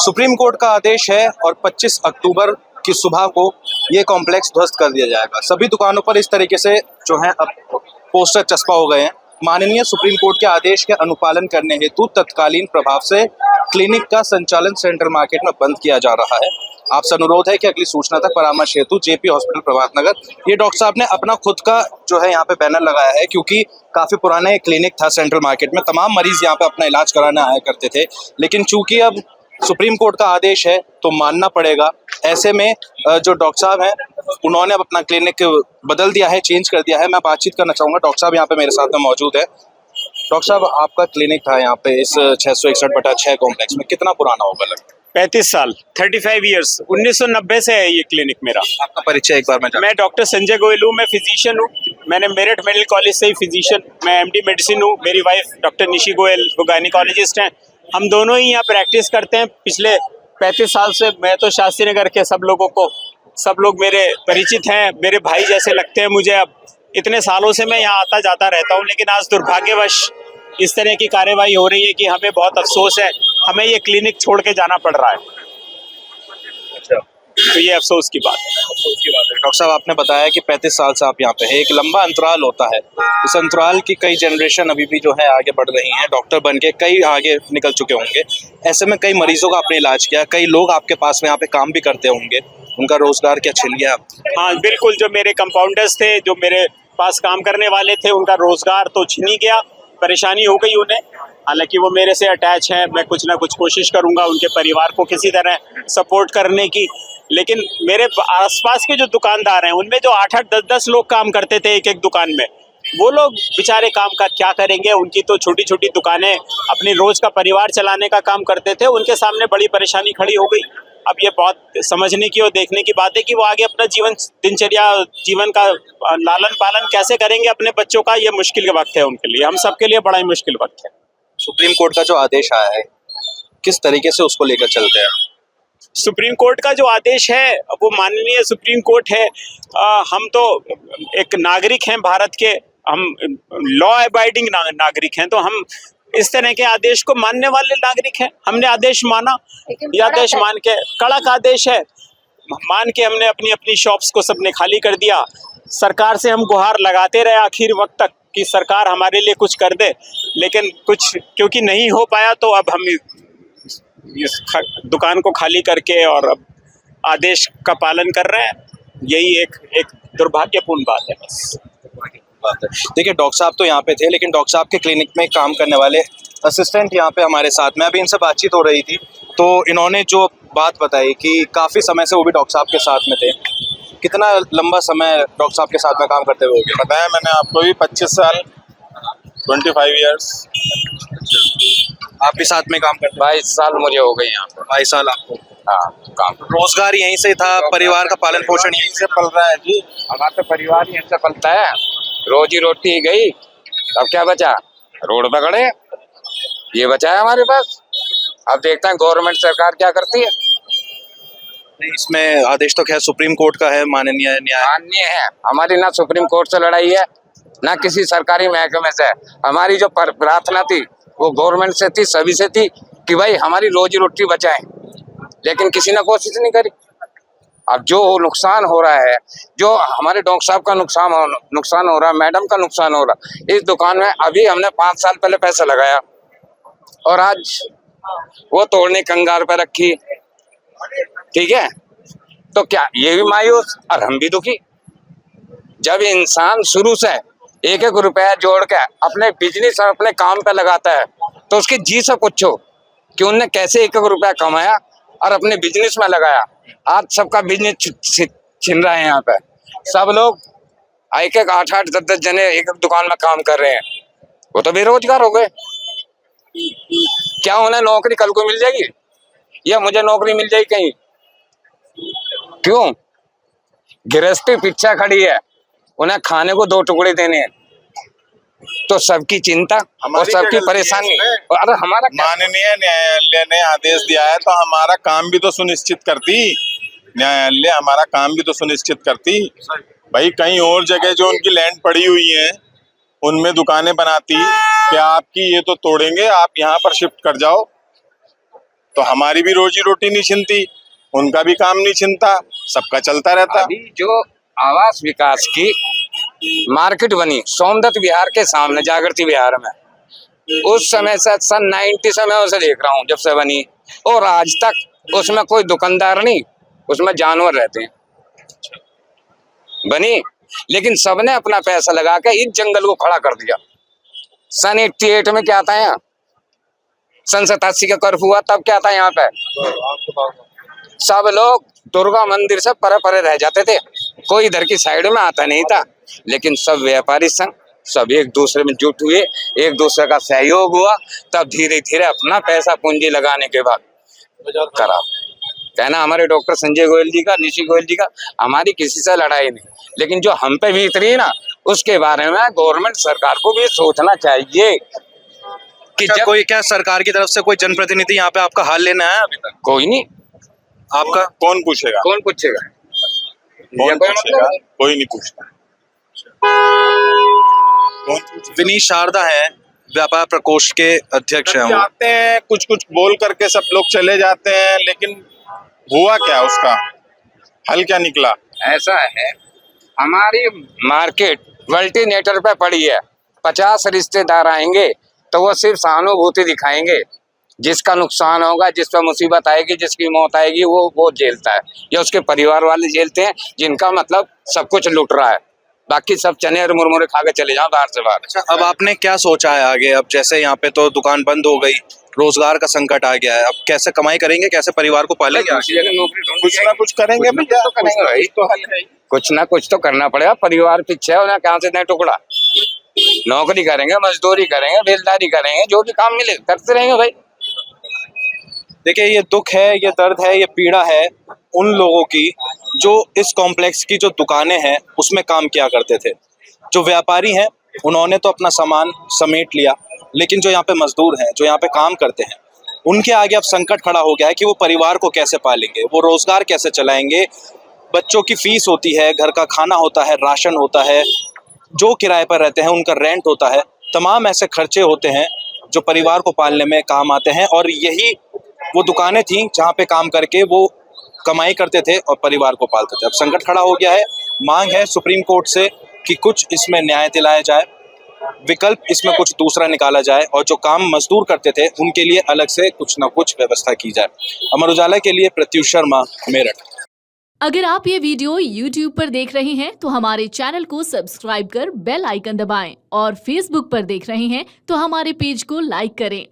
Supreme court का आदेश है और 25 अक्टूबर की सुबह को ये कॉम्प्लेक्स ध्वस्त कर दिया जाएगा। सभी दुकानों पर इस तरीके से जो है अब पोस्टर चस्पा हो गए हैं। माननीय सुप्रीम कोर्ट के आदेश के अनुपालन करने हेतु तत्कालीन प्रभाव से क्लिनिक का संचालन सेंट्रल मार्केट में बंद किया जा रहा है। आपसे अनुरोध है कि अगली सूचना तक परामर्श हेतु जेपी हॉस्पिटल प्रभात नगर। ये डॉक्टर साहब ने अपना खुद का जो है यहाँ पे बैनर लगाया है, क्योंकि काफी पुराना क्लिनिक था सेंट्रल मार्केट में, तमाम मरीज यहाँ पे अपना इलाज कराने आया करते थे, लेकिन चूंकि अब सुप्रीम कोर्ट का आदेश है तो मानना पड़ेगा। ऐसे में जो डॉक्टर साहब हैं उन्होंने अब अपना क्लिनिक बदल दिया है, चेंज कर दिया है। मैं बातचीत करना चाहूंगा, डॉक्टर साहब यहाँ पे मेरे साथ में मौजूद है। डॉक्टर साहब, आपका क्लिनिक था यहाँ पे इस 661/6 कॉम्प्लेक्स में, कितना पुराना होगा? लगभग 35 साल, 35 ईयर्स। 1990 से है ये क्लिनिक मेरा। आपका परिचय एक बार मैं डॉक्टर संजय गोयल हूँ, मैं फिजिशियन हूँ। मैंने मेरठ मेडिकल कॉलेज से ही फिजिशियन, मैं एमडी मेडिसिन हूँ। मेरी वाइफ डॉक्टर निशी गोयल वो गायनिकोलॉजिस्ट हैं। हम दोनों ही यहाँ प्रैक्टिस करते हैं पिछले 35 साल से। मैं तो शास्त्री नगर के सब लोग मेरे परिचित हैं, मेरे भाई जैसे लगते हैं मुझे। अब इतने सालों से मैं यहाँ आता जाता रहता हूँ, लेकिन आज दुर्भाग्यवश इस तरह की कार्यवाही हो रही है कि हमें बहुत अफसोस है, हमें ये क्लिनिक छोड़ के जाना पड़ रहा है। अच्छा, तो ये अफसोस की बात है। डॉक्टर साहब, आपने बताया कि 35 साल से आप यहाँ पे हैं, एक लंबा अंतराल होता है। इस अंतराल की कई जनरेशन अभी भी जो है आगे बढ़ रही हैं, डॉक्टर बन के कई आगे निकल चुके होंगे। ऐसे में कई मरीजों का आपने इलाज किया, कई लोग आपके पास में यहाँ पे काम भी करते होंगे, उनका रोजगार क्या छिन गया? हाँ बिल्कुल, जो मेरे कंपाउंडर्स थे, जो मेरे पास काम करने वाले थे, उनका रोजगार तो छिन ही गया। परेशानी हो गई उन्हें। हालांकि वो मेरे से अटैच है, मैं कुछ ना कुछ कोशिश करूंगा उनके परिवार को किसी तरह सपोर्ट करने की। लेकिन मेरे आसपास के जो दुकानदार हैं, उनमें जो 8-8, 10-10 लोग काम करते थे एक दुकान में, वो लोग बेचारे काम का क्या करेंगे? उनकी तो छोटी छोटी दुकानें अपने रोज का परिवार चलाने का काम करते थे, उनके सामने बड़ी परेशानी खड़ी हो गई। अब ये बहुत समझने की और देखने की बात है कि वो आगे अपना दिनचर्या जीवन का लालन पालन कैसे करेंगे अपने बच्चों का। ये मुश्किल का वक्त है उनके लिए, हम सबके लिए बड़ा ही मुश्किल वक्त है। सुप्रीम कोर्ट का जो आदेश आया है, किस तरीके से उसको लेकर चलते हैं? सुप्रीम कोर्ट का जो आदेश है वो माननीय सुप्रीम कोर्ट है। हम तो एक नागरिक हैं भारत के, हम लॉ अबाइडिंग नागरिक हैं, तो हम इस तरह के आदेश को मानने वाले नागरिक हैं। हमने आदेश माना, ये आदेश मान के, कड़क आदेश है, मान के हमने अपनी अपनी शॉप्स को सबने खाली कर दिया। सरकार से हम गुहार लगाते रहे आखिर वक्त तक कि सरकार हमारे लिए कुछ कर दे, लेकिन कुछ क्योंकि नहीं हो पाया, तो अब हम इस दुकान को खाली करके और अब आदेश का पालन कर रहे हैं। यही एक दुर्भाग्यपूर्ण बात है बस। देखिए, डॉक्टर साहब तो यहाँ पे थे, लेकिन डॉक्टर साहब के क्लिनिक में काम करने वाले असिस्टेंट यहाँ पे हमारे साथ में, अभी इनसे बातचीत हो रही थी, तो इन्होंने जो बात बताई कि काफ़ी समय से वो भी डॉक्टर साहब के साथ में थे। कितना लंबा समय डॉक्टर साहब के साथ में काम करते हुए? बताया मैंने आपको भी, 25 साल, 25 ईयर्स। आप भी साथ में काम करते? 22 साल मुझे हो गए यहाँ पे। 22 साल आपको? हाँ, काम रोजगार यहीं से था, परिवार का पालन पोषण यहीं से पल रहा है जी। हमारा तो परिवार यहीं से पलता है, रोजी रोटी गई, अब क्या बचा? रोड पे खड़े, ये बचा है हमारे पास। अब देखते हैं गवर्नमेंट सरकार क्या करती है। नहीं, इसमें आदेश तो खैर सुप्रीम कोर्ट का है, माननीय माननीय है। हमारी ना सुप्रीम कोर्ट से लड़ाई है, ना किसी सरकारी महकमे से। हमारी जो प्रार्थना थी वो गवर्नमेंट से थी, सभी से थी कि भाई हमारी रोजी रोटी बचाएं, लेकिन किसी ने कोशिश नहीं करी। अब जो नुकसान हो रहा है, जो हमारे डॉक्टर साहब का नुकसान हो रहा है, मैडम का नुकसान हो रहा है, इस दुकान में अभी हमने 5 साल पहले पैसा लगाया और आज वो तोड़ने कंगार पे रखी। ठीक है, तो क्या ये भी मायूस और हम भी दुखी। जब इंसान शुरू से 1-1 रुपया जोड़ के अपने बिजनेस और अपने काम पे लगाता है, तो उसकी जी से पूछो कि उनने कैसे 1-1 रुपया कमाया और अपने बिजनेस में लगाया। आज सबका बिजनेस छिन रहा है। यहाँ पे सब लोग 1-1, 8-8, 10-10 जने एक दुकान में काम कर रहे हैं, वो तो बेरोजगार हो गए। क्या उन्हें नौकरी कल को मिल जाएगी, या मुझे नौकरी मिल जाएगी कहीं? क्यों? गृहस्थी पीछे खड़ी है, उन्हें खाने को 2 टुकड़े देने हैं, तो सबकी चिंता और सबकी परेशानी। अरे हमारा माननीय न्यायालय ने आदेश दिया है, तो हमारा काम भी तो सुनिश्चित करती। न्यायालय हमारा काम भी तो सुनिश्चित करती भाई। कहीं और जगह जो उनकी लैंड पड़ी हुई है उनमें दुकानें बनाती कि आपकी ये तो तोड़ेंगे, आप यहाँ पर शिफ्ट कर जाओ। तो हमारी भी रोजी रोटी नहीं छिनती, उनका भी काम नहीं छिनता, सबका चलता रहता। अभी जो आवास विकास की मार्केट बनी सोमदत्त विहार के सामने जागृति विहार में, उस समय से सन 90 से मैं उसे देख रहा हूँ जब से बनी, और आज तक उसमें कोई दुकानदार नहीं, उसमें जानवर रहते हैं। बनी लेकिन सबने अपना पैसा लगा के इस जंगल को खड़ा कर दिया। सन 88 में क्या था यहाँ, सन 87 का कर्फ्यू हुआ तब क्या था यहाँ पे, सब लोग दुर्गा मंदिर से परे परे रह जाते थे, कोई इधर की साइड में आता नहीं था। लेकिन सब व्यापारी संघ सब एक दूसरे में जुट हुए, एक दूसरे का सहयोग हुआ, तब धीरे धीरे अपना पैसा पूंजी लगाने के बाद करा। कहना हमारे डॉक्टर संजय गोयल जी का, निशी गोयल जी का, हमारी किसी से लड़ाई नहीं, लेकिन जो हम पे बीत रही ना उसके बारे में गवर्नमेंट सरकार को भी सोचना चाहिए कि क्या जब कोई क्या सरकार की तरफ से कोई जनप्रतिनिधि यहाँ पे आपका हाल लेना है अभी तक? कोई नहीं, आपका कौन पूछेगा? कौन पूछेगा? कौन ये कोई पूछेगा? मतलब है? कोई नहीं पूछता। कौन पूछेगा? विनीत शारदा है, व्यापार प्रकोष्ठ के अध्यक्ष हैं सब वो। जाते हैं, कुछ कुछ बोल करके सब लोग चले जाते हैं, लेकिन हुआ क्या, उसका हल क्या निकला? ऐसा है, हमारी मार्केट मल्टीनेटर पे पड़ी है, 50 रिश्तेदार आएंगे तो वो सिर्फ सहानुभूति दिखाएंगे, जिसका नुकसान होगा, जिस पर मुसीबत आएगी, जिसकी मौत आएगी वो झेलता है, या उसके परिवार वाले झेलते हैं जिनका मतलब सब कुछ लूट रहा है, बाकी सब चने और मुरमुरे खा के चले जाओ बाहर से बाहर। अच्छा, अब आपने क्या सोचा है आगे? अब जैसे यहाँ पे तो दुकान बंद हो गई, रोजगार का संकट आ गया है, अब कैसे कमाई करेंगे, कैसे परिवार को पालेंगे? दूसरी जगह नौकरी कुछ ना कुछ करेंगे भैया, तो करेंगे भाई, तो हल है ही। कुछ ना कुछ तो करना पड़ेगा, परिवार पीछे है, उन्हें कहाँ से दें टुकड़ा। नौकरी करेंगे, मजदूरी करेंगे, बेलदारी करेंगे, जो भी काम मिले करते रहेंगे भाई। देखिए, ये दुख है, ये दर्द है, ये पीड़ा है उन लोगों की जो इस कॉम्प्लेक्स की जो दुकानें हैं उसमें काम किया करते थे। जो व्यापारी हैं उन्होंने तो अपना सामान समेट लिया, लेकिन जो यहाँ पे मजदूर हैं, जो यहाँ पे काम करते हैं, उनके आगे अब संकट खड़ा हो गया है कि वो परिवार को कैसे पालेंगे, वो रोजगार कैसे चलाएंगे। बच्चों की फीस होती है, घर का खाना होता है, राशन होता है, जो किराए पर रहते हैं उनका रेंट होता है, तमाम ऐसे खर्चे होते हैं जो परिवार को पालने में काम आते हैं। और यही वो दुकानें थी जहाँ पे काम करके वो कमाई करते थे और परिवार को पालते थे। अब संकट खड़ा हो गया है, मांग है सुप्रीम कोर्ट से कि कुछ इसमें न्याय दिलाया जाए, विकल्प इसमें कुछ दूसरा निकाला जाए, और जो काम मजदूर करते थे उनके लिए अलग से कुछ ना कुछ व्यवस्था की जाए। अमर उजाला के लिए प्रत्युष शर्मा, मेरठ। अगर आप ये वीडियो YouTube पर देख रहे हैं तो हमारे चैनल को सब्सक्राइब कर बेल आइकन दबाएं, और Facebook पर देख रहे हैं तो हमारे पेज को लाइक करें।